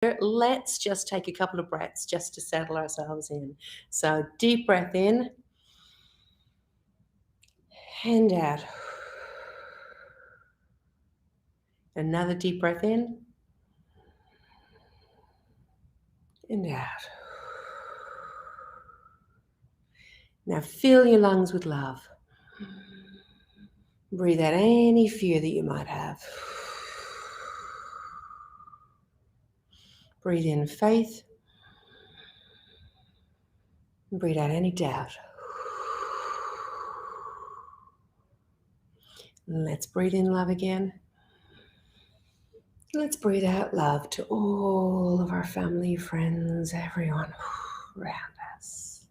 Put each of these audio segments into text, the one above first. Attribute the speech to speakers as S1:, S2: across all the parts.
S1: let's just take a couple of breaths just to settle ourselves in. So deep breath in and out. Another deep breath in and out. Now fill your lungs with love. Breathe out any fear that you might have. Breathe in faith. Breathe out any doubt. Let's breathe in love again. Let's breathe out love to all of our family, friends, everyone around us.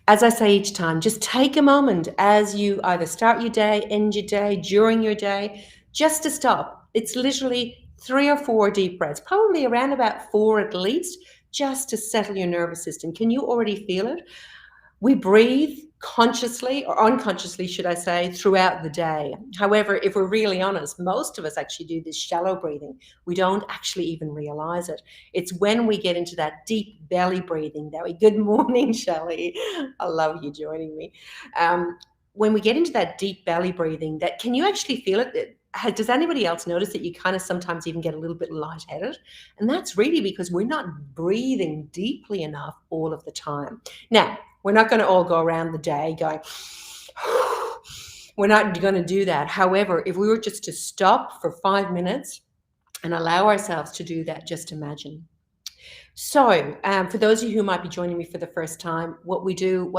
S1: As I say each time, just take a moment as you either start your day, end your day, during your day, just to stop. It's literally 3 or 4 deep breaths, probably around about 4 at least, just to settle your nervous system. Can you already feel it? We breathe consciously, or unconsciously, should I say, throughout the day. However, if we're really honest, most of us actually do this shallow breathing. We don't actually even realize it. It's when we get into that deep belly breathing that we, good morning, Shelley. I love you joining me. When we get into that deep belly breathing, that can you actually feel it? Does anybody else notice that you kind of sometimes even get a little bit lightheaded? And that's really because we're not breathing deeply enough all of the time. Now, we're not going to all go around the day going, we're not going to do that. However, if we were just to stop for 5 minutes and allow ourselves to do that, just imagine. So for those of you who might be joining me for the first time, what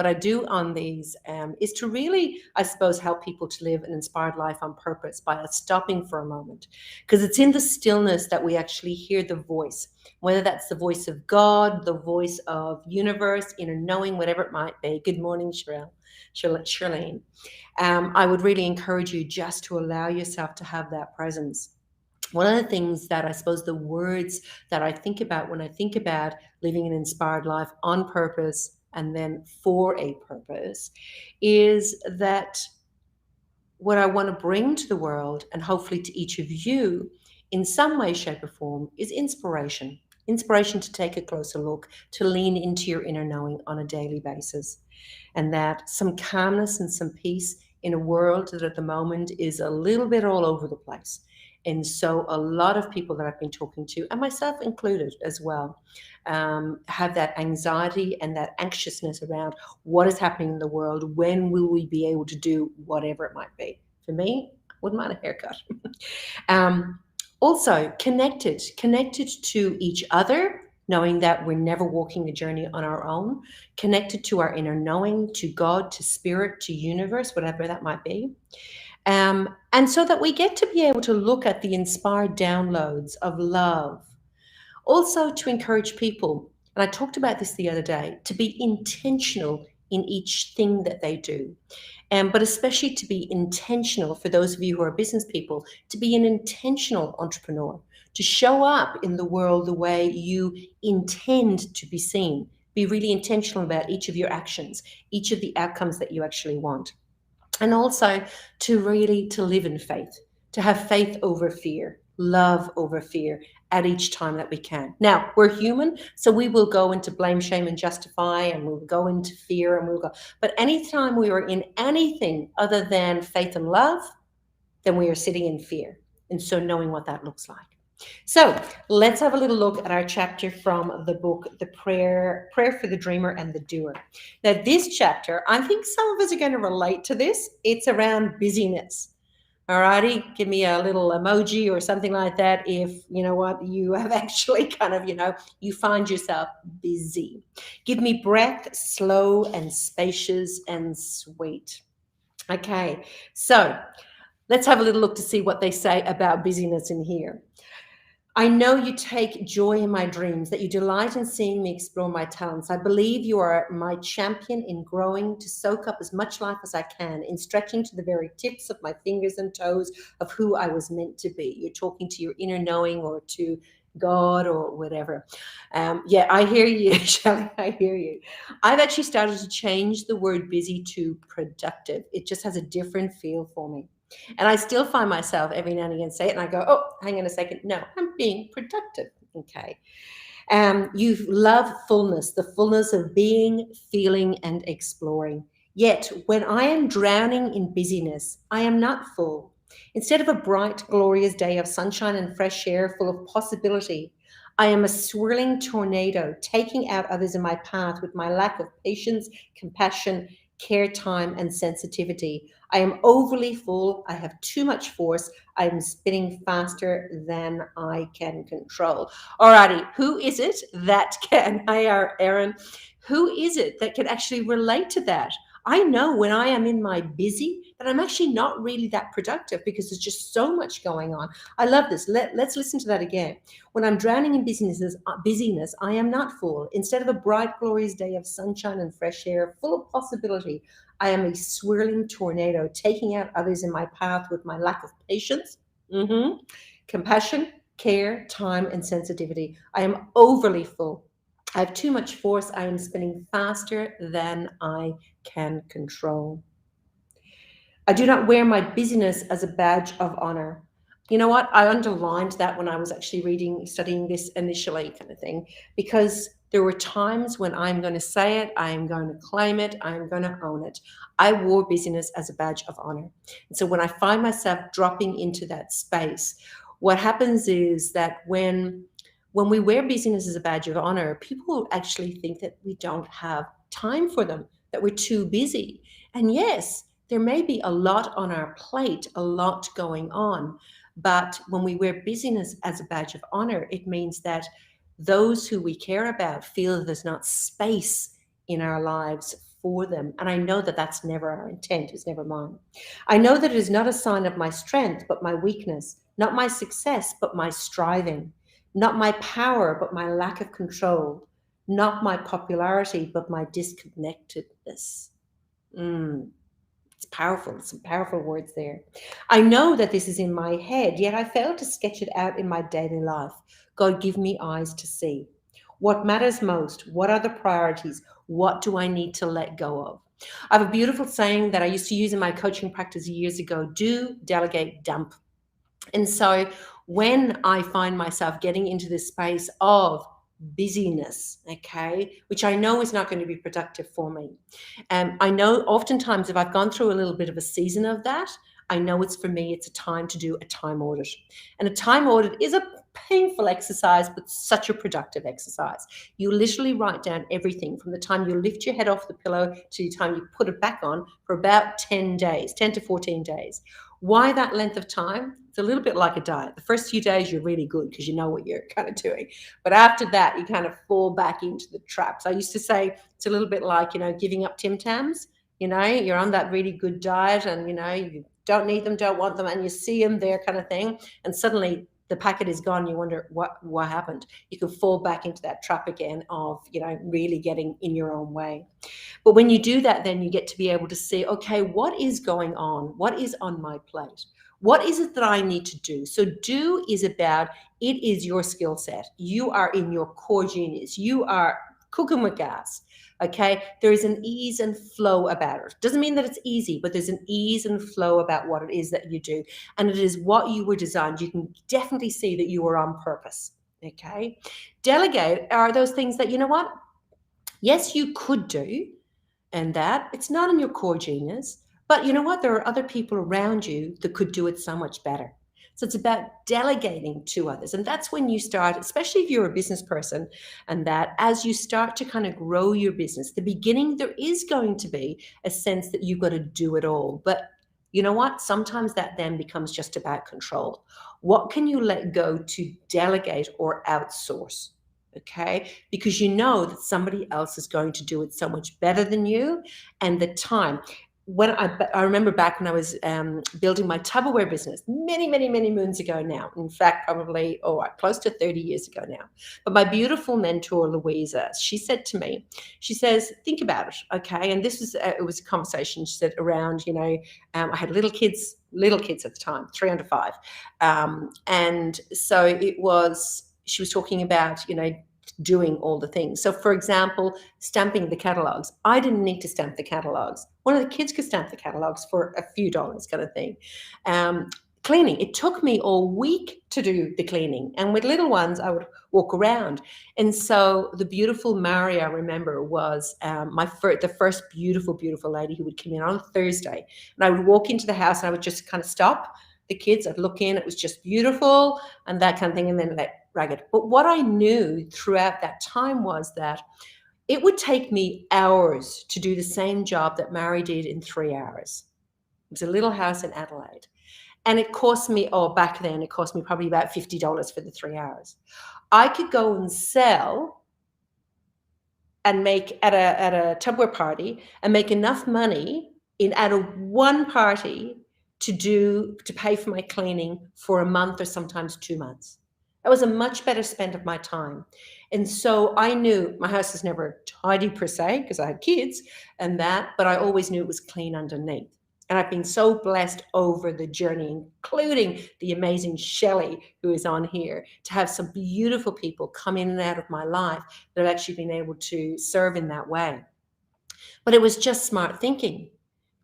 S1: I do on these is to really, I suppose, help people to live an inspired life on purpose by stopping for a moment. Because it's in the stillness that we actually hear the voice, whether that's the voice of God, the voice of universe, inner knowing, whatever it might be. Good morning, Charlene. I would really encourage you just to allow yourself to have that presence. One of the things that I suppose the words that I think about when I think about living an inspired life on purpose and then for a purpose is that what I want to bring to the world and hopefully to each of you in some way, shape, or form is inspiration. Inspiration to take a closer look, to lean into your inner knowing on a daily basis. And that some calmness and some peace in a world that at the moment is a little bit all over the place. And so a lot of people that I've been talking to, and myself included as well, have that anxiety and that anxiousness around what is happening in the world. When will we be able to do whatever it might be? For me, I wouldn't mind a haircut. Also, connected to each other, knowing that we're never walking the journey on our own, connected to our inner knowing, to God, to spirit, to universe, whatever that might be. And so that we get to be able to look at the inspired downloads of love. Also to encourage people, and I talked about this the other day, to be intentional in each thing that they do. But especially to be intentional for those of you who are business people, to be an intentional entrepreneur, to show up in the world the way you intend to be seen. Be really intentional about each of your actions, each of the outcomes that you actually want. And also to live in faith, to have faith over fear, love over fear at each time that we can. Now, we're human, so we will go into blame, shame, and justify, and we'll go into fear, and we'll go. But anytime we are in anything other than faith and love, then we are sitting in fear. And so knowing what that looks like. So let's have a little look at our chapter from the book, The Prayer for the Dreamer and the Doer. Now, this chapter, I think some of us are going to relate to this. It's around busyness. All righty, give me a little emoji or something like that if, you know what, you have actually kind of, you find yourself busy. Give me breath, slow and spacious and sweet. Okay, so let's have a little look to see what they say about busyness in here. I know you take joy in my dreams, that you delight in seeing me explore my talents. I believe you are my champion in growing to soak up as much life as I can, in stretching to the very tips of my fingers and toes of who I was meant to be. You're talking to your inner knowing or to God or whatever. Yeah, I hear you, Shelley. I hear you. I've actually started to change the word busy to productive. It just has a different feel for me. And I still find myself every now and again say it, and I go, oh, hang on a second. No, I'm being productive. Okay. You love fullness, the fullness of being, feeling, and exploring. Yet, when I am drowning in busyness, I am not full. Instead of a bright, glorious day of sunshine and fresh air full of possibility, I am a swirling tornado, taking out others in my path with my lack of patience, compassion, care, time, and sensitivity. I am overly full. I have too much force. I am spinning faster than I can control. Alrighty, who is it that can, hi, Erin, who is it that can actually relate to that? I know when I am in my busy that I'm actually not really that productive because there's just so much going on. I love this. Let's listen to that again. When I'm drowning in busyness, I am not full. Instead of a bright, glorious day of sunshine and fresh air full of possibility, I am a swirling tornado, taking out others in my path with my lack of patience, compassion, care, time, and sensitivity. I am overly full. I have too much force. I am spinning faster than I can control. I do not wear my busyness as a badge of honor. You know what? I underlined that when I was actually studying this initially, kind of thing, because there were times when I'm going to say it, I'm going to claim it, I'm going to own it. I wore busyness as a badge of honor. And so when I find myself dropping into that space, what happens is that when we wear busyness as a badge of honor, people actually think that we don't have time for them, that we're too busy. And yes, there may be a lot on our plate, a lot going on. But when we wear busyness as a badge of honor, it means that those who we care about feel that there's not space in our lives for them. And I know that that's never our intent, it's never mine. I know that it is not a sign of my strength, but my weakness, not my success, but my striving, not my power, but my lack of control, not my popularity, but my disconnectedness. It's powerful. Some powerful words there. I know that this is in my head, yet I fail to sketch it out in my daily life. God, give me eyes to see. What matters most? What are the priorities? What do I need to let go of? I have a beautiful saying that I used to use in my coaching practice years ago: do, delegate, dump. And so when I find myself getting into this space of busyness, okay, which I know is not going to be productive for me. I know oftentimes if I've gone through a little bit of a season of that, I know it's for me, it's a time to do a time audit. And a time audit is a painful exercise, but such a productive exercise. You literally write down everything from the time you lift your head off the pillow to the time you put it back on for about 10 days, 10 to 14 days. Why that length of time? It's a little bit like a diet. The first few days, you're really good because you know what you're kind of doing. But after that, you kind of fall back into the traps. I used to say it's a little bit like, giving up Tim Tams. You're on that really good diet and, you don't need them, don't want them, and you see them there kind of thing. And suddenly the packet is gone. You wonder what happened. You can fall back into that trap again of, really getting in your own way. But when you do that, then you get to be able to see, okay, what is going on? What is on my plate? What is it that I need to do? So do is about, it is your skill set. You are in your core genius. You are cooking with gas. Okay, there is an ease and flow about it. Doesn't mean that it's easy, but there's an ease and flow about what it is that you do. And it is what you were designed. You can definitely see that you were on purpose. Okay, delegate are those things that, yes, you could do, and that it's not in your core genius, but you know what? There are other people around you that could do it so much better. So it's about delegating to others. And that's when you start, especially if you're a business person, and that as you start to kind of grow your business, the beginning, there is going to be a sense that you've got to do it all. But you know what? Sometimes that then becomes just about control. What can you let go to delegate or outsource? Okay, because you know that somebody else is going to do it so much better than you, and the time. When I remember back when I was building my Tupperware business many, many, many moons ago now. In fact, probably close to 30 years ago now. But my beautiful mentor Louisa, she said to me, she says, "Think about it, okay?" And this was it was a conversation. She said around, I had little kids at the time, 3 under 5, and so it was. She was talking about, doing all the things. So, for example, stamping the catalogs. I didn't need to stamp the catalogs. One of the kids could stamp the catalogs for a few dollars, kind of thing. cleaning. It took me all week to do the cleaning. And with little ones, I would walk around. And so the beautiful Mary, I remember, was the first beautiful, beautiful lady who would come in on a Thursday. And I would walk into the house and I would just kind of stop the kids. I'd look in, it was just beautiful and that kind of thing. And then let ragged. But what I knew throughout that time was that it would take me hours to do the same job that Mary did in 3 hours. It was a little house in Adelaide. And it cost me, back then, it cost me probably about $50 for the 3 hours. I could go and sell and make at a Tupperware party and make enough money at one party to pay for my cleaning for a month or sometimes 2 months. That was a much better spend of my time. And so I knew my house was never tidy per se because I had kids and that, but I always knew it was clean underneath. And I've been so blessed over the journey, including the amazing Shelley, who is on here, to have some beautiful people come in and out of my life that have actually been able to serve in that way. But it was just smart thinking,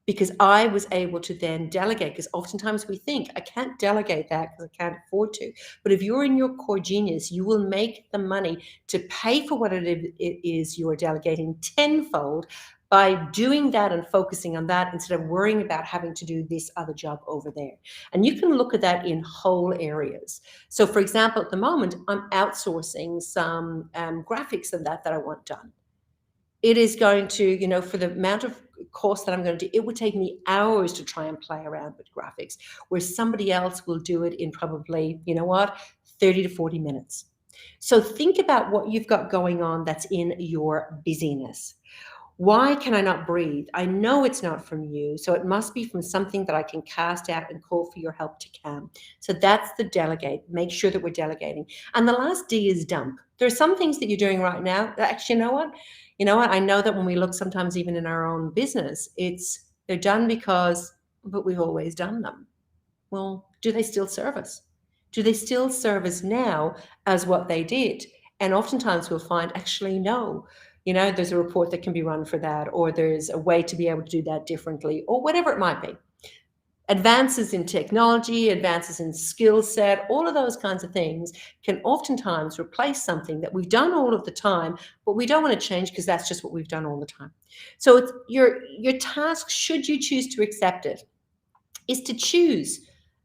S1: because I was able to then delegate, because oftentimes we think, I can't delegate that because I can't afford to. But if you're in your core genius, you will make the money to pay for what it is you're delegating tenfold by doing that and focusing on that instead of worrying about having to do this other job over there. And you can look at that in whole areas. So for example, at the moment, I'm outsourcing some graphics and that I want done. It is going to, for the amount of course that I'm going to do, it would take me hours to try and play around with graphics, where somebody else will do it in probably, 30 to 40 minutes. So think about what you've got going on that's in your busyness. Why can I not breathe? I know it's not from you, so it must be from something that I can cast out and call for your help to calm. So that's the delegate. Make sure that we're delegating. And the last D is dump. There are some things that you're doing right now that actually, you know what? I know that when we look sometimes even in our own business, they're done but we've always done them. Well, do they still serve us? Do they still serve us now as what they did? And oftentimes we'll find actually no. There's a report that can be run for that, or there's a way to be able to do that differently, or whatever it might be. Advances in technology, advances in skill set, all of those kinds of things can oftentimes replace something that we've done all of the time, but we don't want to change because that's just what we've done all the time. So it's your task, should you choose to accept it, is to choose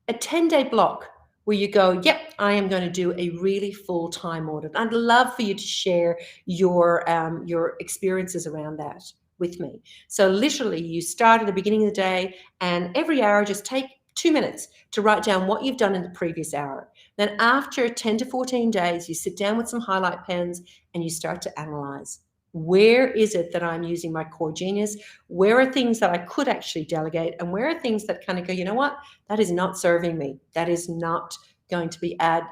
S1: a 10-day block where you go, yep, I am going to do a really full-time audit. I'd love for you to share your experiences around that with me. So literally you start at the beginning of the day, and every hour just take 2 minutes to write down what you've done in the previous hour. Then after 10 to 14 days, you sit down with some highlight pens and you start to analyze. Where is it that I'm using my core genius? Where are things that I could actually delegate? And where are things that kind of go, you know what? That is not serving me. That is not going to be add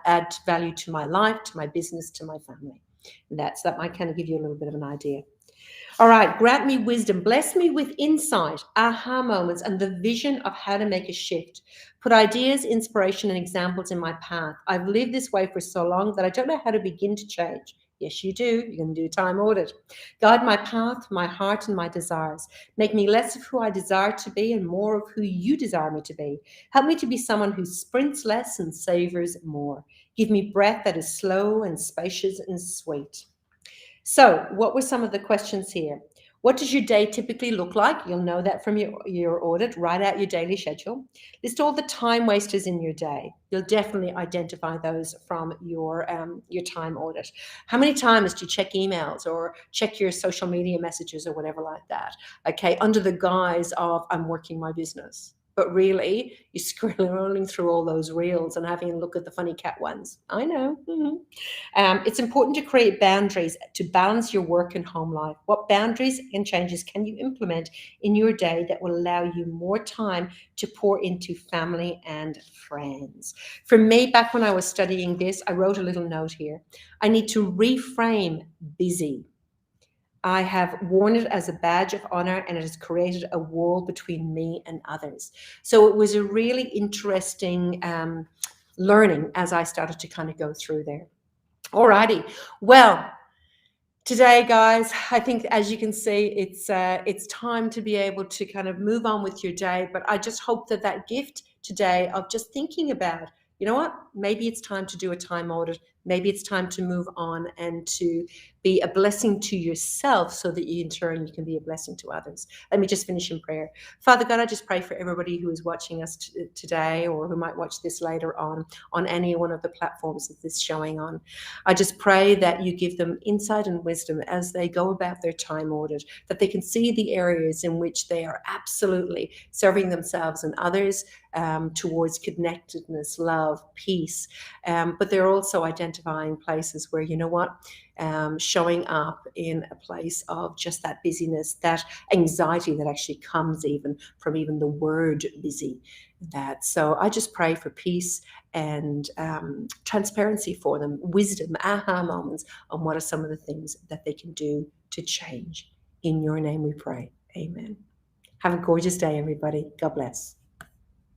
S1: value to my life, to my business, to my family. And that might kind of give you a little bit of an idea. All right, grant me wisdom, bless me with insight, aha moments, and the vision of how to make a shift. Put ideas, inspiration, and examples in my path. I've lived this way for so long that I don't know how to begin to change. Yes, you do. You're going to do a time audit. Guide my path, my heart, and my desires. Make me less of who I desire to be and more of who you desire me to be. Help me to be someone who sprints less and savors more. Give me breath that is slow and spacious and sweet. So what were some of the questions here? What does your day typically look like? You'll know that from your audit. Write out your daily schedule. List all the time wasters in your day. You'll definitely identify those from your time audit. How many times do you check emails or check your social media messages or whatever like that? Okay, under the guise of I'm working my business. But really, you're scrolling through all those reels and having a look at the funny cat ones. I know. It's important to create boundaries to balance your work and home life. What boundaries and changes can you implement in your day that will allow you more time to pour into family and friends? For me, back when I was studying this, I wrote a little note here. I need to reframe busy. I have worn it as a badge of honor, and it has created a wall between me and others. So it was a really interesting learning as I started to kind of go through there. Alrighty. Well, today, guys, I think as you can see, it's time to be able to kind of move on with your day. But I just hope that gift today of just thinking about, you know what, maybe it's time to do a time audit. Maybe it's time to move on and to be a blessing to yourself so that you, in turn, you can be a blessing to others. Let me just finish in prayer. Father God, I just pray for everybody who is watching us today, or who might watch this later on any one of the platforms that this is showing on. I just pray that you give them insight and wisdom as they go about their time audit, that they can see the areas in which they are absolutely serving themselves and others towards connectedness, love, peace. But they're also identifying places where, you know what, showing up in a place of just that busyness, that anxiety that actually comes even from even the word busy. So I just pray for peace and transparency for them, wisdom, aha moments on what are some of the things that they can do to change. In your name we pray. Amen. Have a gorgeous day, everybody. God bless.